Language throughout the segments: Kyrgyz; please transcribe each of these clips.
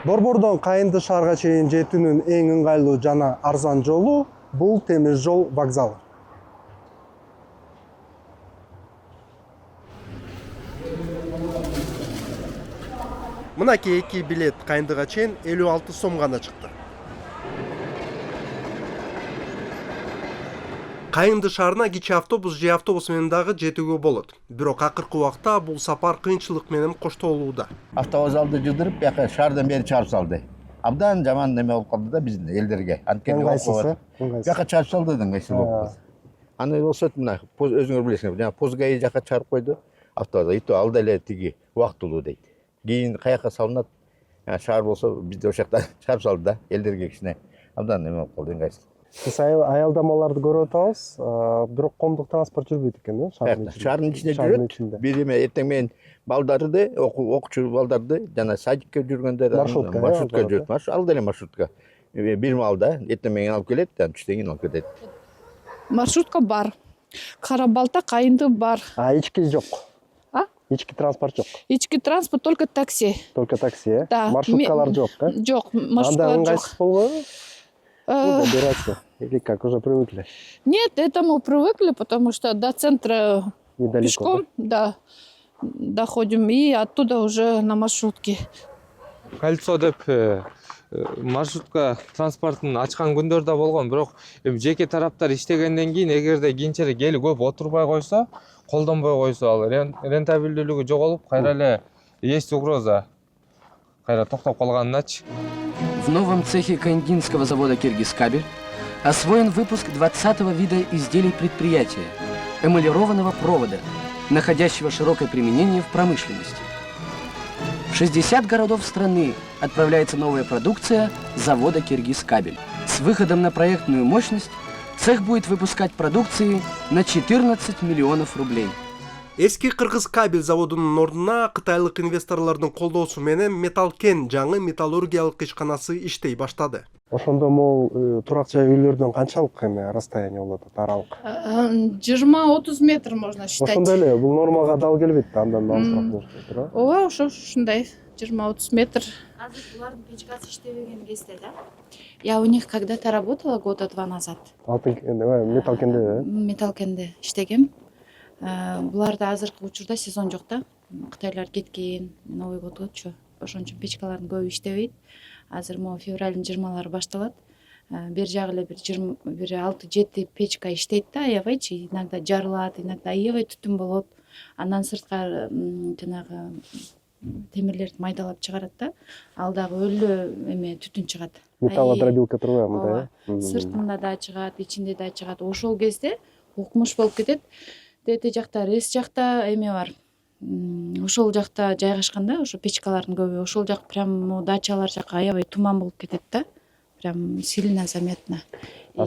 Борбордон Кайынды шаарга чейин жетүүнүн эң ыңгайлуу жана арзан жолу бул темир жол вокзалы. Мынакей 2 билет Кайындыга чейин 56 сом гана чыкты. Кайынды шаарына кичи автобус же автобус менен дагы жетүүгө болот. Бирок акыркы убакта бул сапар кыйынчылык менен коштолууда. Автовокзалды жылдырып, бияка шаардан бери чыгарып салды. Абдан жаман неме болуп калды да биздин элдерге. Анткени бияка чыгарып салды да ыңгайсыз болуп калды. Аны болсо мына өзүңөр билесиңер, жана Позгаи жака чыгарып койду. Автовокзал иту алда эле тиги убактылуу дейт. Кийин каяка салынат? Шаар болсо бизди ошол жакта чыгарып салды да, элдерге кичине абдан неме болуп калды, ыңгайсыз. Биз аялдамаларды көрүп атабыз, бирок коомдук транспорт жүрбөйт экен, шаардын ичинде жүрөт. Бир эме эртең менен балдарды, окуучу балдарды жана садикке жүргөндөр маршрутка жүрөт. Алда эле маршрутка. Бир маалда эртең менен алып келет, түштөн кийин алып кетет. Маршрутка бар. Кара Балта, Кайынды бар. Ички жок. Ички транспорт жок. Ички транспорт только такси. Только такси, э? Да. Маршруткалар жок, э? Жок, маршруткалар жок. Анда ыңгайсыз болбойбу? Добираться. Или как, уже привыкли? Нет, это мы привыкли, потому что до центра недалеко, пешком, да, доходим, и оттуда уже на маршрутке. Кольцо деп маршрутка транспортун ачкан күндөр да болгон, бирок жеке тараптар иштегенден кийин эгерде кийинчерээк эли көп отурбай койсо, колдонбой койсо, ал рентабелдүүлүгү жоголуп, кайра эле есть угроза кайра токтоп калганыначы. В новом цехе Кайындинского завода «Киргизкабель» освоен выпуск 20-го вида изделий предприятия – эмалированного провода, находящего широкое применение в промышленности. В 60 городов страны отправляется новая продукция завода «Киргизкабель». С выходом на проектную мощность цех будет выпускать продукции на 14 миллионов рублей. Эски Кыргыз кабель заводунун ордуна кытайлык инвесторлордун колдоосу менен Металкен жаңы металлургиялык ишканасы иштей баштады. Ошондо могул турак жай үйлөрдөн канчалык расстояние болот, аралык? 20-30 метр можно считать. Ошондой эле, бул нормага дал келбейт, андан алысыраак болуш керек, туура? Ооба, ушундай 20-30 метр. Азыр булардын печкасы иштебеген кезде, да? Я у них когда-то работала года 2 назад. Металкенде? Металкенде иштегем. Буларда азыркы учурда сезон жок да. Кытайлар кеткен, Новый год өтчү. Ошон үчүн печкалардын көбү иштебейт. Азыр могу февралдын 20-лары башталат. Бир жагы эле бир 6-7 печка иштейт да, аябайчы. Иногда жарылат, иногда аябай түтүн болот. Андан сыртка жанагы темирлерди майдалап чыгарат да. Ал дагы өлүү эме түтүн чыгат. Металлодробилка турбайбы мындай? Сыртында да чыгат, ичинде да чыгат. Ошол кезде укмуш болуп кетет. ДТ жакта, РЕС жакта эме бар. Ошол жакта жайгашканда, ошо печкалардын көбү, ошол жак прям дачалар жака аябай туман болуп кетет да. Прям сильно заметно.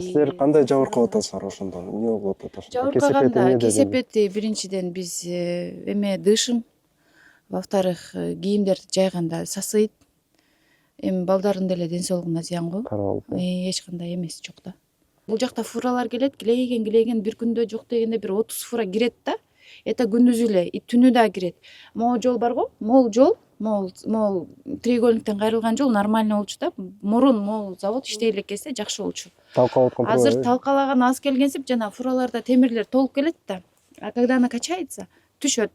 Силер кандай жабыркап атасыздар ошондо? Эмне болуп атат? Жабыркаганда кесепети биринчиден биз эме дышим. Во-вторых, кийимдерди жайганда сасыйт. Эми балдардын деле ден соолугуна зыян го. Эч кандай эмеси жок да. Бул жакта фуралар келет, килейген бир күндө жок дегенде бир 30 фура кирет да. Это күндүзү эле, түнү да кирет. Могу жол бар го, могул жол, могул треугольниктен кайрылган жол нормально болчу да. Мурун могул завод иштей элек кезде жакшы болчу. Талкалап аткан. Азыр талкалаган аз келгенсип жана фураларда темирлер толуп келет да. А когда она качается, түшөт.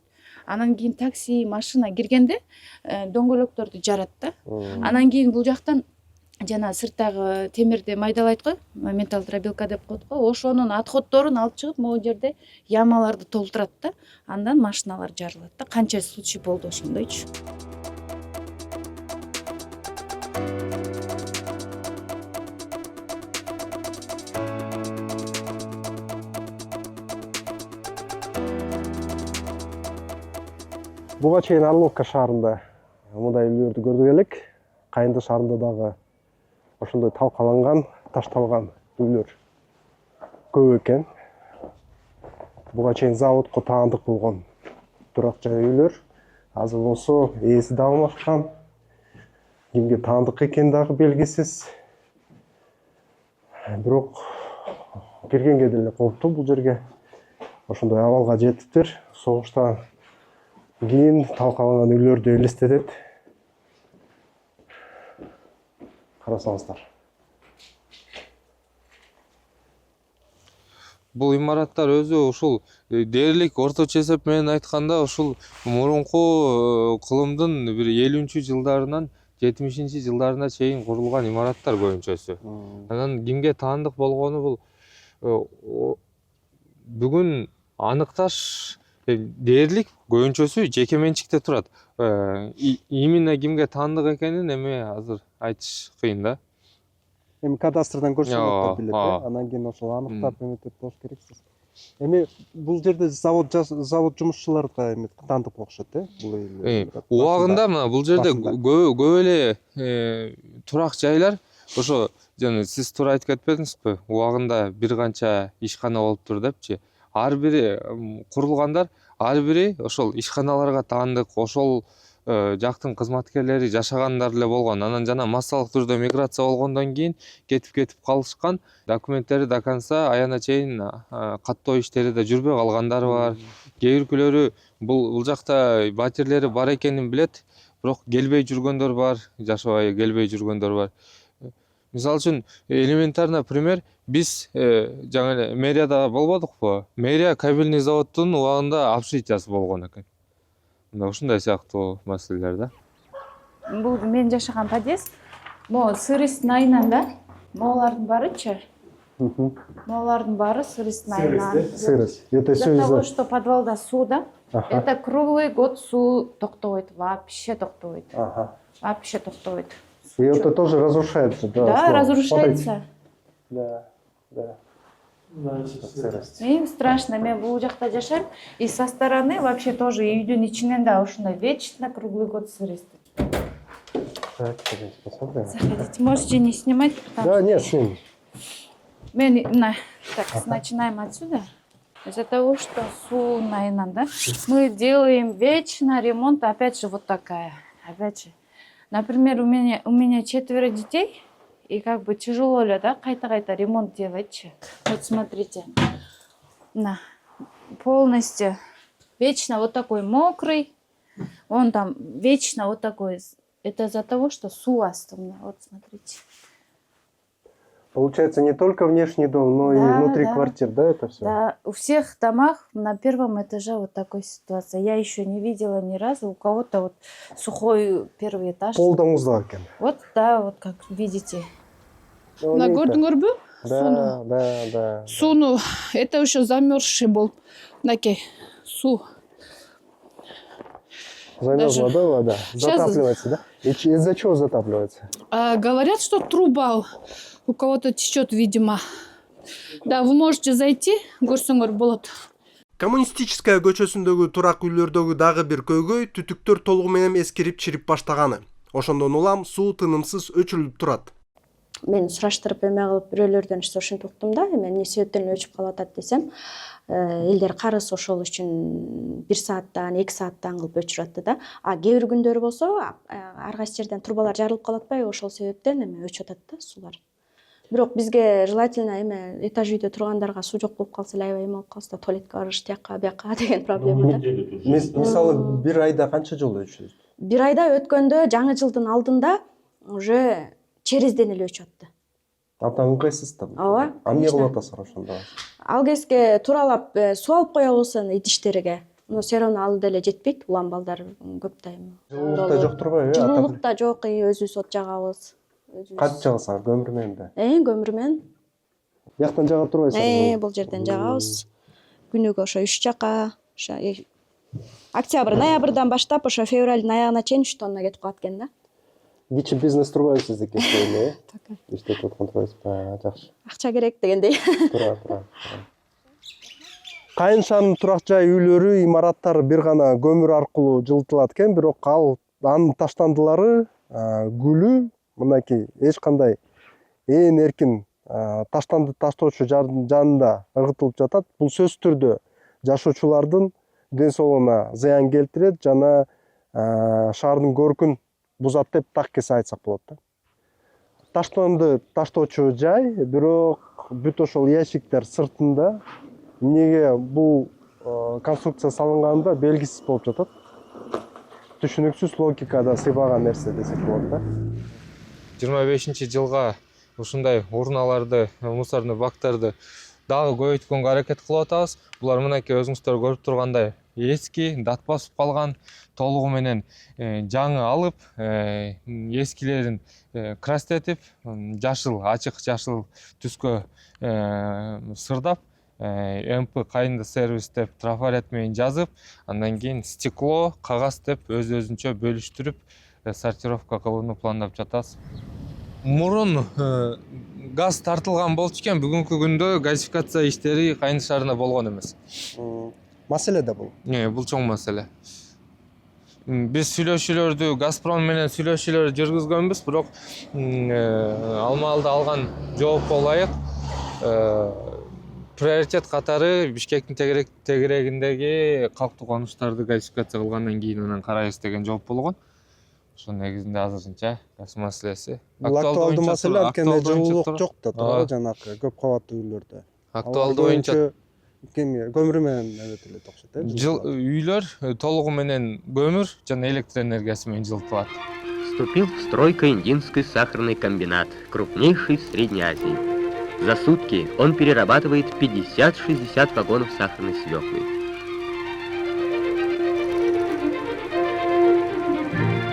Анан кийин такси, машина киргенде дөңгөлөктөрдү жарат да. Анан кийин бул жактан жана сырттагы темирди майдалайт го, металл дробилка деп коет го, ошонун отходдорун алып чыгып могу жерде ямаларды толтурат да, андан машиналар жарылат да. Канча случай болду ошондойчу. Буга чейин Орловка шаарында мындай үйлөрдү көрдүк элек. Кайынды шаарында дагы ошондой талкаланган, ташталган үйлөр көп экен. Буга чейин заводко таандык болгон турак жай үйлөр. Азыр болсо ээси да алмашкан. Кимге таандык экени дагы белгисиз. Бирок киргенге деле кооптуу бул жерге. Ошондой абалга жетиптир. Согуштан кийин талкаланган үйлөрдү элестетет. Карасаңыздар. Бул имараттар өзү ушул дээрлик орточо эсеп менен айтканда ушул мурунку кылымдын бир 50-жылдарынан 70-жылдарына чейин курулган имараттар көбүнчөсү. Анан кимге таандык болгону бул бүгүн аныкташ дээрлик көбүнчөсү жеке менчикте турат. Именно кимге таандык экенин эми азыр айтыш кыйын да. Эми кадастрдан көрсөтөт билет, анан кийин ошол аныктап эметип болуш керексиз. Эми бул жерде завод жумушчуларга эме таандык болушот, бул убагында мына бул жерде көп эле турак жайлар ошо жана сиз туура айтып кетпедиңизби? Убагында бир канча ишкана болуптур депчи. Ар бири курулгандар, ар бири ошол ишканаларга таандык, ошол жактын кызматкерлери жашагандар эле болгон. Анан жана массалык түрдө миграция болгондон кийин кетип калышкан. Документтери до конца аягына чейин каттоо иштери да жүрбөй калгандары бар. Кээ биркөлөрү бул жакта батирлери бар экенин билет, бирок келбей жүргөндөр бар, жашабай келбей жүргөндөр бар. Мисалы үчүн элементарный пример, биз жаңы эле мэрияда болбодукпу? Мэрия кабельный заводдун убагында общежитиясы болгон экен. Ушундай сыяктуу маселелер да. Бул мен жашаган подъезд, могу сырыстын айынан да, могулардын барычы. Могулардын бары сырыстын айынан. Сырыст. Это все из-за того, что подвалда суу да. Это круглый год суу токтобойт, вообще токтобойт. Вообще токтобойт. И это тоже разрушается, да? Да, разрушается. Да. Им страшно, мен бул жакта жашайм, и со стороны вообще тоже үйдүн ичинен да ушундай вечно круглый год сырость. Так, посмотрим. Заходите, можете не снимать. Да, нет, сними. Так, начинаем отсюда. Из-за того, что суу айынан, да, мы делаем вечно ремонт, опять же вот такая, опять же. Например, у меня 4 детей. И как бы тяжело ли, да, кайта ремонт делать. Вот смотрите, полностью вечно вот такой мокрый, он там вечно вот такой. Это из-за того, что суу астымный. Вот смотрите. Получается, не только внешний дом, но и внутри квартир, да, это все? Да, у всех домах на первом этаже вот такой ситуация. Я еще не видела ни разу у кого-то вот сухой первый этаж. Полдомузда. Вот, да, вот как видите. На көрдүңөрбү? Да. Суну, это еще замерзший был. Наке, су. Замерзла, да, вода? Затапливается, да? Из-за чего затапливается? Говорят, что труба у кого-то течет, видимо. Да, вы можете зайти, көрсөңөр болот. Коммунистическая көчөсүндөгү турак үйлөрдөгү дагы бир көйгөй түтүктөр толугу менен эскирип чирип баштаганы. Ошондон улам суу тынымсыз өчүрүлүп турат. Мен сураштырып эме кылып бирөөлөрдөн ошентип уктум да, эме эмне себептен өчүп калып атат десем, элдер карыз ошол үчүн 1 сааттан, 2 сааттан кылып өчүрүп атты да. А кээ бир күндөрү болсо, ар кайсы жерден трубалар жарылып калып атпайбы, ошол себептен эме өчүп атат да суулар. Бирок бизге желательно эме этаж үйдө тургандарга суу жок болуп калса, аябай эме болуп калса, туалетке барыш, тияка, бияка деген проблема да. Мисалы, бир айда канча жолу өчөсүз? Бир айда өткөндө жаңы жылдын алдында уже черезден эле өчүп атты. Атаң ыңгайсыз да. Ооба. Эмне кылып атасың ошондо? Ал кезге туралап суу алып коя болсун идиштерге. Все равно ал деле жетпейт, улам балдар көп да эми. Жылуулукта жок турбайбы? Жылуулукта жок, өзүбүз от жагабыз. Кантип жагасыңар, көмүр менен да? Көмүр менен. Жактан жага турбайсыңар? Бул жерден жагабыз. Күнүгө ошо 3 жака, ошо октябрь, ноябрдан баштап ошо февралдын аягына чейин 3 тонна кетип калат экен да. Кичи бизнес турбайбы сиздики эми? Иштетип аткан турбайсызбы? Жакшы. Акча керек дегендей. Тура. Кайын шаарынын турак жай үйлөрү, имараттары бир гана көмүр аркылуу жылытылат экен, бирок анын таштандылары гүлү мынакей эч кандай ээн эркин таштанды таштоочу жанында ыргытылып жатат. Бул сөзсүз түрдө жашоочулардын ден соолугуна зыян келтирет жана шаардын көркүн бузат деп так кесе айтсак болот да. Таштанды таштоочу жай, бирок бүт ошол ящиктер сыртында эмнеге бул конструкция салынганында белгисиз болуп жатат. Түшүнүксүз, логикада сыйбаган нерсе десек болот да. 25-жылга ушундай урналарды, мусорный бактарды дагы көбөйткөнгө аракет кылып атабыз. Булар мынакей өзүңүздөр көрүп тургандай эски, дат басып калган, толугу менен жаңы алып, эскилерин крастетип, жашыл, ачык жашыл түскө сырдап, МП кайынды сервис деп трафарет менен жазып, андан кийин стекло, кагаз деп өз-өзүнчө бөлүштүрүп сортировка кылууну пландап жатабыз. Мурун газ тартылган болчу экен, бүгүнкү күндө газификация иштери Кайынды шаарында болгон эмес. Маселе да бул. Бул чоң маселе. Биз сүйлөшүүлөрдү Газпром менен сүйлөшүүлөр жүргүзгөнбүз, бирок алма-алда алган жоопко ылайык приоритет катары Бишкектин тегерегиндеги калктуу конуштарды газификация кылгандан кийин анан карайбыз деген жооп болгон. Ошонун негизинде азырынча газ маселеси Актуалдуу маселе анткени жылуулук жок да туура жанакы көп кабаттуу үйлөрдө. Актуалдуу боюнча көмүр менен эметилет окшойт, үйлөр толугу менен көмүр жана электр энергиясы менен жылытылат. Вступил в строй Каиндинский сахарный комбинат, крупнейший в Средней Азии. За сутки он перерабатывает 50-60 вагонов сахарной свеклы.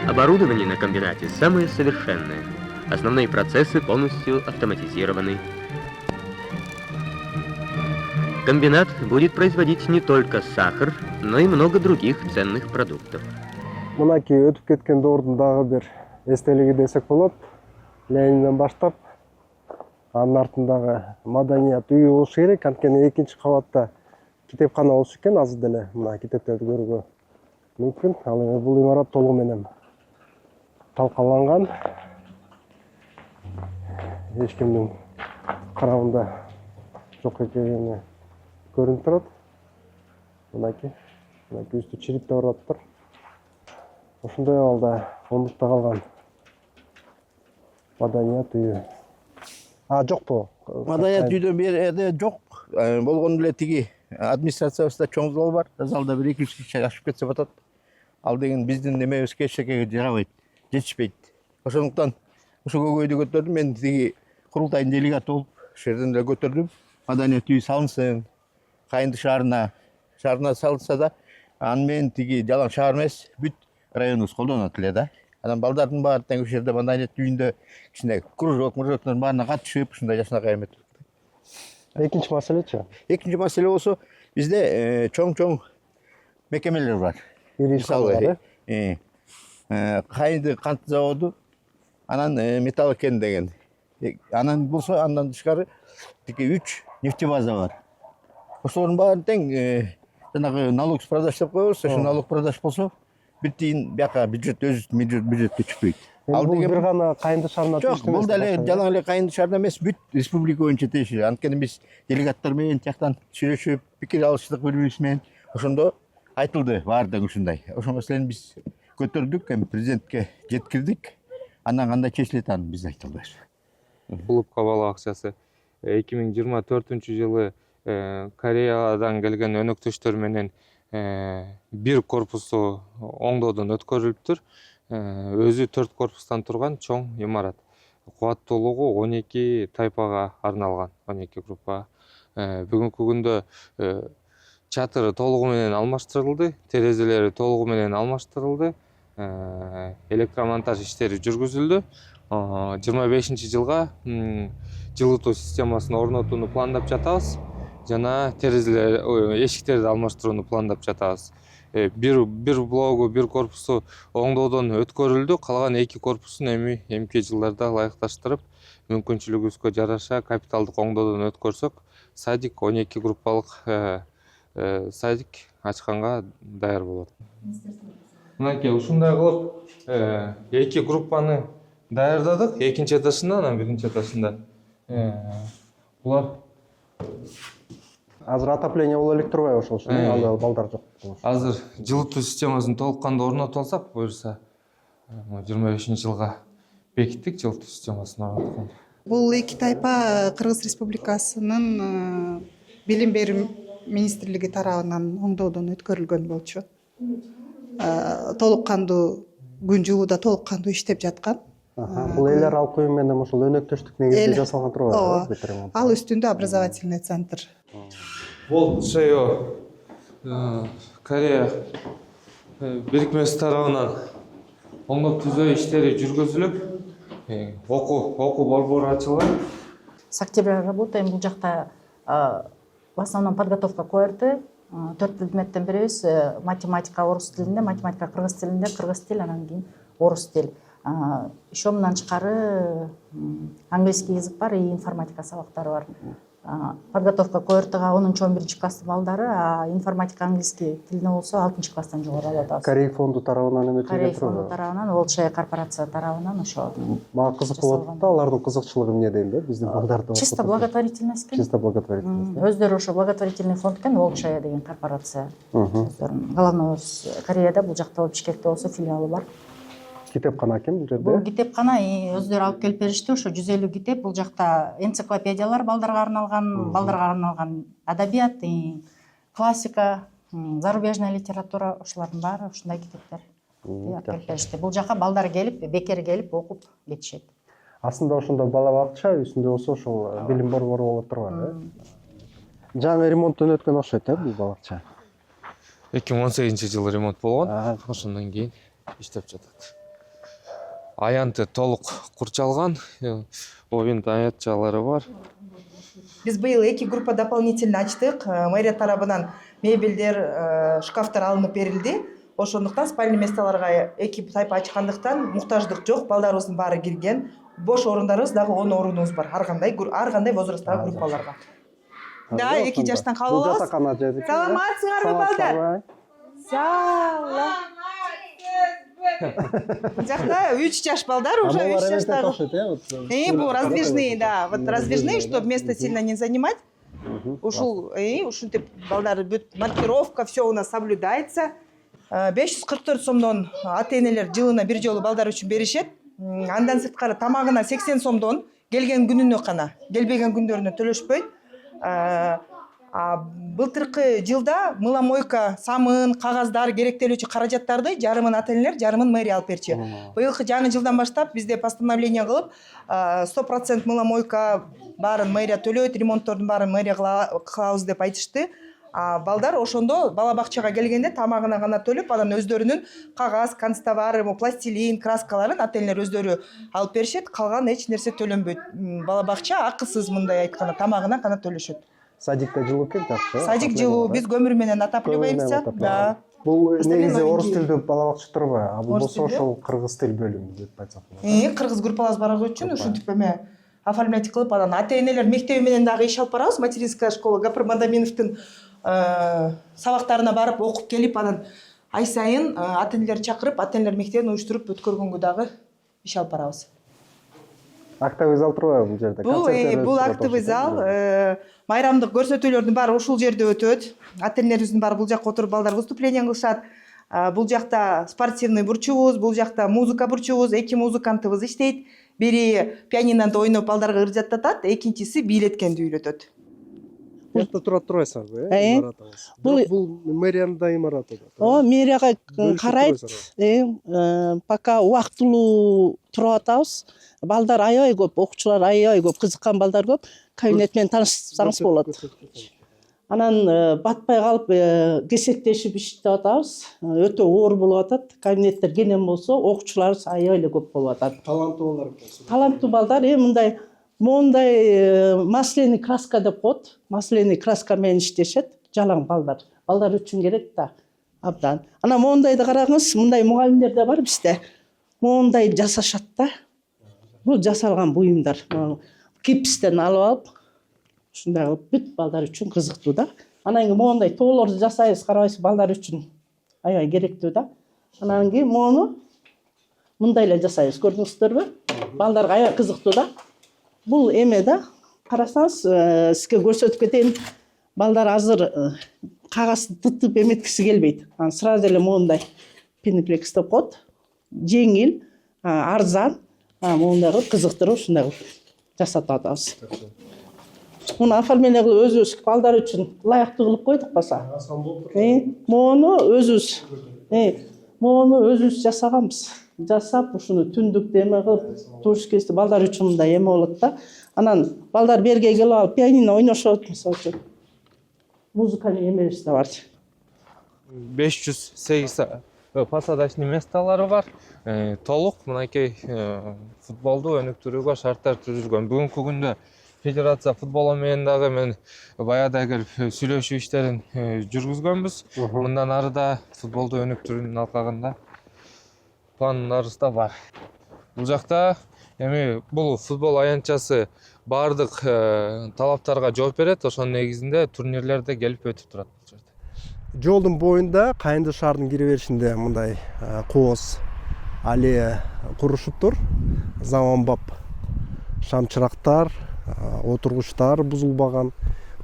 Оборудование на комбинате самое совершенное. Основные процессы полностью автоматизированы. Комбинат будет производить не только сахар, но и много других ценных продуктов. Мынакей өтүп кеткен доордун дагы бир эстелиги десек болот. Ленинден баштап анын артындагы маданият үйү болуш керек. Анткени экинчи кабатта китепкана болчу экен, азыр деле мына китептерди көрүүгө мүмкүн. Ал эми бул имарат толугу менен талкаланган. Эч кимдин карабында жок экени көрүнүп турат. Мынакей үстү чирип да бараптыр. Ошондой абалда ондукта калган маданият үйү. Жокпу? Маданият үйдөн бери жок. Болгону эле тиги администрациябызда чоң зал бар. Залда бир 2-3 киши ашып кетсе батат. Ал деген биздин немебизге эчтекеге жарабайт, жетишпейт. Ошондуктан ушул көйгөйдү көтөрдүм. Мен тиги курултайдын делегаты болуп, ошол жерден эле көтөрдүм. Маданият үйү салынсын. Кайынды шаарына салынса да, аны менен тиги жалаң шаар эмес, бүт районубуз колдонот эле да. Анан балдардын баары тең ушул жерде маданият үйүндө кичине кружоктун баарына катышып, ушундай жакшынакай эметип. Экинчи маселечи? Экинчи маселе болсо, бизде чоң мекемелер бар. Мисалы, Кайынды кант заводу, анан Металлокен деген. Анан болсо, андан тышкары 3 нефтебаза бар. Ошолордун баары тең жанагы налог с продаж деп коебуз. Ошо налог продаж болсо, бир тиын бияка бюджет бюджетке түшпөйт. Ал бул бир гана Кайынды шаарына тийиштүү эмес. Жок, бул деле жалаң эле Кайынды шаарына эмес, бүт республика боюнча тийиштүү. Анткени биз делегаттар менен тияктан сүйлөшүп, пикир алыштык бири-бирибиз менен. Ошондо айтылды баары тең ушундай. Ошол маселени биз көтөрдүк, эми президентке жеткирдик. Андан кандай чечилет аны биз айта албайбыз. Клубка бала акчасы 2024-жылы Кореядан келген өнөктөштөр менен бир корпусу оңдоодон өткөрүлүптүр. Өзү 4 корпустан турган чоң имарат. Кубаттуулугу 12 тайпага арналган, 12 группага. Бүгүнкү күндө чатыры толугу менен алмаштырылды, терезелери толугу менен алмаштырылды, электромонтаж иштери жүргүзүлдү. 25-жылга жылытуу системасын орнотууну пландап жатабыз. Жана терезелер, эшиктерди алмаштырууну пландап жатабыз. Бир блогу, бир корпусу оңдоодон өткөрүлдү. Калган 2 корпусун эмки жылдарда ылайыкташтырып, мүмкүнчүлүгүбүзгө жараша капиталдык оңдоодон өткөрсөк, садик 12 группалык садик ачканга даяр болот. Мынакей ушундай кылып эки группаны даярдадык, экинчи этажында, анан биринчи этажында. Булар азыр отопление боло элек турбайбы ошол үчүн ал балдар жок. азыр жылытуу системасын толук кандуу орнотуп алсак, буюрса 25-жылга бекиттик жылытуу системасын орноткон. Бул эки тайпа Кыргыз Республикасынын билим берүү министрлиги тарабынан оңдоодон өткөрүлгөн болчу. Толук кандуу күн жылууда толук кандуу иштеп жаткан. Бул эл аралык уюм менен ошол өнөктөштүк негизинде жасалган турбайбы? Ооба. Ал үстүндө образовательный центр. Бул ошо Корея бирикмеси тарабынан оңдоп түзөө иштери жүргүзүлүп, окуу борбору ачылган. С октября работаем. Бул жакта в основном подготовка КОРТ. 4 предметтен беребиз. Математика орус тилинде, математика кыргыз тилинде, кыргыз тил, анан кийин орус тил. Еще мындан тышкары английский язык бар и информатика сабактары бар. Подготовка КОРТга 10-11 класстын балдары, а информатика английский тилине болсо 6 класстан жогору алып атабыз. Корей фонду тарабынан эметилген Корей фонду тарабынан, Волчая корпорация тарабынан ошо. Мага кызык болуп атат да, алардын кызыкчылыгы эмнеде эле биздин балдарды. Чисто благотворительность. Чисто благотворительность. Өздөрү ошо благотворительный фонд экен, Волчая деген корпорация. Өздөрүнүн головной Кореяда, бул жакта Бишкекте болсо филиалы бар. Китепкана экен бул жерде. Бул китепкана өздөрү алып келип беришти, ошо 150 китеп. Бул жакта энциклопедиялар, балдарга арналган адабият, классика, зарубежная литература, ошолордун баары ушундай китептер алып келип беришти. Бул жака балдар келип, бекер келип окуп кетишет. Астында ошондо бала бакча, үстүндө болсо ошол билим борбору болуп турган, Жаңы ремонттон өткөн окшойт, бул балакча. 2018-жылы ремонт болгон, ошондон кийин иштеп жатат. Аянты толук курчалган, оюн аятчалары бар. Биз быйыл 2 группа дополнительно ачтык. Мэрия тарабынан мебелдер, шкафтар алынып берилди. Ошондуктан спальный месталарга 2 тайпа ачкандыктан муктаждык жок, балдарыбыздын баары кирген. Бош орундарыбыз дагы 10 орунубуз бар. Ар кандай возрасттагы группаларга. Да, 2 жаштан кабыл алабыз. Саламатсыңарбы балдар? Салам. Жакта 3 жаш балдар, уже 3 жаштагы. Бул раздвижные, да. Вот раздвижные, чтобы место сильно не занимать. Ушул, ушинтип балдар маркировка, все у нас соблюдается. 544 сомдон ата-энелер жылына бир жолу балдар үчүн беришет. Андан сырткары тамагына 80 сомдон келген күнүнө гана, келбеген күндөрүнө төлөшпөйт. Былтыркы жылда мыломойка, самын, кагаздар, керектелүүчү каражаттарды жарымын ата-энелер, жарымын мэрия алып берчү. Быйылкы жаңы жылдан баштап бизде постановление кылып, 100% мыломойка баарын мэрия төлөйт, ремонттордун баарын мэрия кылабыз деп айтышты. Балдар ошондо бала бакчага келгенде тамагына гана төлөп, анан өздөрүнүн кагаз, канцтовары, пластилин, краскаларын ата-энелер өздөрү алып беришет, калган эч нерсе төлөнбөйт. Бала бакча акысыз, мындай айтканда, тамагына гана төлөшөт. Садикте жылуу экен, жакшы. Садик жылуу, биз көмүр менен отапливаемся. Да. Бул негизи орус тилдүү бала бакча турбайбы? Бул болсо ошол кыргыз тил бөлүмү деп айтсак болот. Кыргыз группаларыбыз барган үчүн ушинтип эме оформлять кылып, анан ата-энелер мектеби менен дагы иш алып барабыз. Материнская школа Гапыр Мадаминовдун сабактарына барып окуп келип, анан ай сайын ата-энелер чакырып, ата-энелер мектебин уюштуруп өткөргөнгө дагы иш алып барабыз. Актовый зал турбайбы бул жерде? Бул актовый зал, майрамдык көрсөтүүлөрдүн баары ушул жерде өтөт. Ата-энелерибиздин баары бул жакка отуруп балдар выступление кылышат. Бул жакта спортивный бурчубуз, бул жакта музыка бурчубуз, 2 музыкантыбыз иштейт. Бири пианинода ойноп балдарга ыр жаттатат, экинчиси бийлеткенди үйлөтөт. Бул турат турбайсызбы, имаратыңыз? Бул мэриянын да имараты. Мэрияга карайт. Пока убактылуу туруп атабыз. Балдар аябай көп, окуучулар аябай көп, кызыккан балдар көп. Кабинет менен таанышсаңыз болот. Анан батпай калып кесектешип иштеп атабыз. Өтө оор болуп атат. Кабинеттер кенен болсо, окуучуларыбыз аябай эле көп болуп атат. Таланттуу балдар болсо. Таланттуу балдар мындай масляный краска деп коет. Масляный краска менен иштешет. Жалаң балдар. Балдар үчүн керек да. Абдан. Анан моундайды караңыз, мындай мугалимдер да бар бизде. Моундай жасашат да. Бул жасалган буюмдар. Кипстен алып алып, ушундай кылып бүт балдар үчүн кызыктуу да. Анан кийин моундай тоолорду жасайбыз, карабайсыз, балдар үчүн аябай керектүү да. Анан кийин моуну мындай эле жасайбыз, көрдүңүздөрбү? Балдарга аябай кызыктуу да. Бул эме да, карасаңыз, сизге көрсөтүп кетейин. Балдар азыр кагазды тытып эметкиси келбейт. Анан сразу эле моундай пиниплекс деп коет. Жеңил, арзан, моундай кылып кызыктырып ушундай кылып жасатып атабыз. Муну оформление кылып өзүбүз балдар үчүн ылайыктуу кылып койдук баса. Моуну өзүбүз жасаганбыз. Жасап, ушуну түндүктө эме кылып, туш кести балдар үчүн мындай эме болот да. Анан балдар берге келип алып пианино ойношот, мисалы үчүн. Музыкалык эмелери да бар. 508 посадочный месталары бар. Толук мынакей футболду өнүктүрүүгө шарттар түзүлгөн. Бүгүнкү күндө федерация футбол менен дагы мен баягыдай келип сүйлөшүү иштерин жүргүзгөнбүз. Мындан ары да футболду өнүктүрүүнүн алкагында пландарыбызда бар. Бул жакта эми бул футбол аянтчасы бардык талаптарга жооп берет. Ошонун негизинде турнирлерде келип өтүп турат бул жерде. Жолдун боюнда Кайынды шаарынын кире беришинде мындай кооз аллея курушуптур. Заманбап шамчырактар, отургучтар бузулбаган.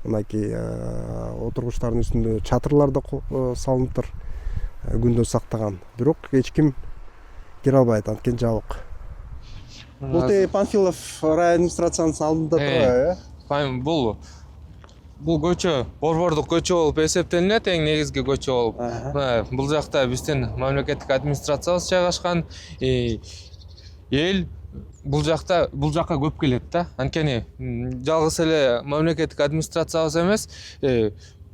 Мынакей отургучтардын үстүндө чатырлар да салыныптыр. Күндөн сактаган. Бирок эч ким кире албайт, анткени жабык. Бул Панфилов райадминистрациянын алдында турат, Бул көчө борбордук көчө болуп эсептелинет, эң негизги көчө болуп. Бул жакта биздин мамлекеттик администрациябыз жайгашкан. Эл бул жакка көп келет да. Анткени жалгыз эле мамлекеттик администрациябыз эмес,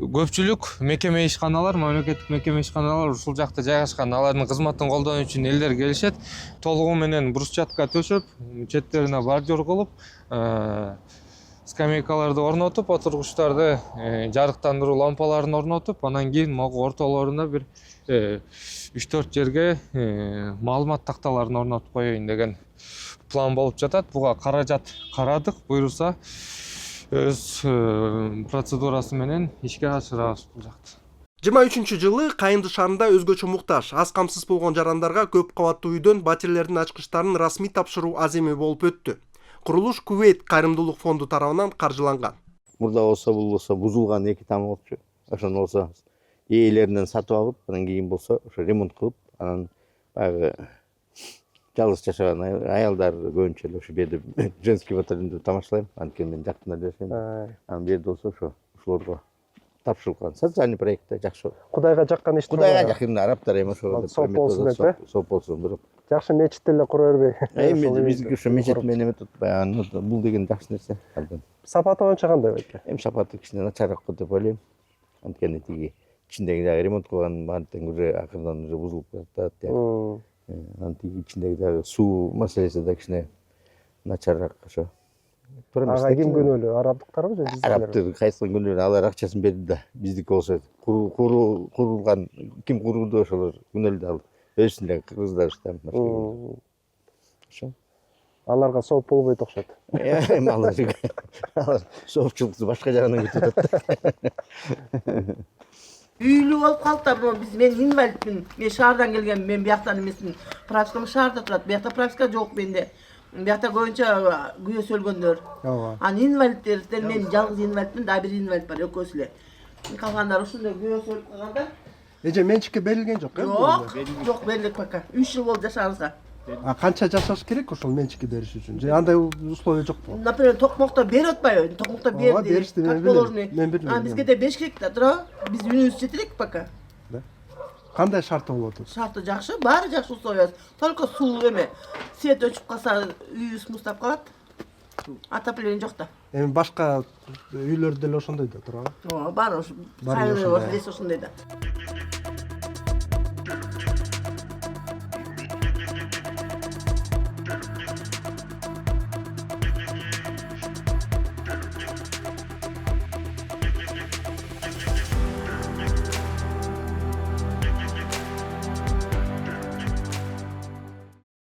көпчүлүк мекеме ишканалар, мамлекеттик мекеме ишканалар ушул жакта жайгашкан. Алардын кызматын колдонуу үчүн элдер келишет. Толугу менен брусчатка төшөп, четтерине бордюр кылып, скамейкаларды орнотуп, отургучтарды жарыктандыруу лампаларын орнотуп, анан кийин могу ортолоруна бир 3-4 жерге маалымат такталарын орнотуп коеюн деген план болуп жатат. Буга каражат карадык, буйруса өз процедурасы менен ишке ашырабыз бул жакты. 23-жылы Кайынды шаарында өзгөчө муктаж, аз камсыз болгон жарандарга көп кабаттуу үйдөн батирлердин ачкычтарын расмий тапшыруу аземи болуп өттү. Курулуш Кувейт кайрымдуулук фонду тарабынан каржыланган. Мурда болсо бул болсо бузулган 2 там болчу. Ошону болсо ээлеринен сатып алып, анан кийин болсо ошо ремонт кылып, анан баягы жалгыз жашаган аялдар көбүнчө эле ошо жерде женский батальонду тамашалайм, анткени мен жактында жашайм. Анан бул жерде болсо ошолорго тапшырылган социальный проектте жакшы. Кудайга жаккан иш. Кудайга жакын араптар эми ошо соп болсун, бирок жакшы мечит эле кура бербей. Эми бизге ошо мечит менен эметип атпайбы, бул деген жакшы нерсе. Сапаты боюнча кандай байке? Эми сапаты кичине начарыраак деп ойлойм. Анткени тиги ичиндеги дагы ремонт кылган баардык уже акырдан уже бузулуп жатат. Анан тиги ичиндеги дагы суу маселеси да кичине начарыраак ошо. Ага ким күнөөлүү? Арабдыктарбы же биздикилер? Арабтыр кайсы күнөөлүү, алар акчасын берди да. Биздики болсо курулган ким курду ошолор күнөөлүү да алып. Өзүндө кыргыздар иштеп машина. Ошо. Аларга сооп болбойт окшойт. Алар соопчулукту башка жагынан күтүп атат. Үйлүү болуп калды, мен инвалидмин. Мен шаардан келгем, мен бияктан эмесмин. Пропискам шаарда турат. Биякта прописка жок менде. Биякта көбүнчө күйөөсү өлгөндөр. Анан инвалидтерден мен жалгыз инвалидмин, да бир инвалид бар, экөөсү эле. Калгандар ушундай күйөөсү өлүп калганда. Эже менчикке берилген жок, Жок, берилет пока. 3 жыл болду жашаарыбызга. Канча жашаш керек ошол менчикке бериш үчүн? Же андай условия жокпу? Например, токмокто берип атпайбы? Токмокто берди. Как положено. Бизге да бериш керек да, туура? Биз үнүбүз жете элек пока. Кандай шарты болот? Шарты жакшы, баары жакшы условиясы. Только суу эме, свет өчүп калса үйүбүз муздап калат. Отопление жок да. Эми башка үйлөрдө деле ошондой да, туурабы? Баары ошо. Ошондой да.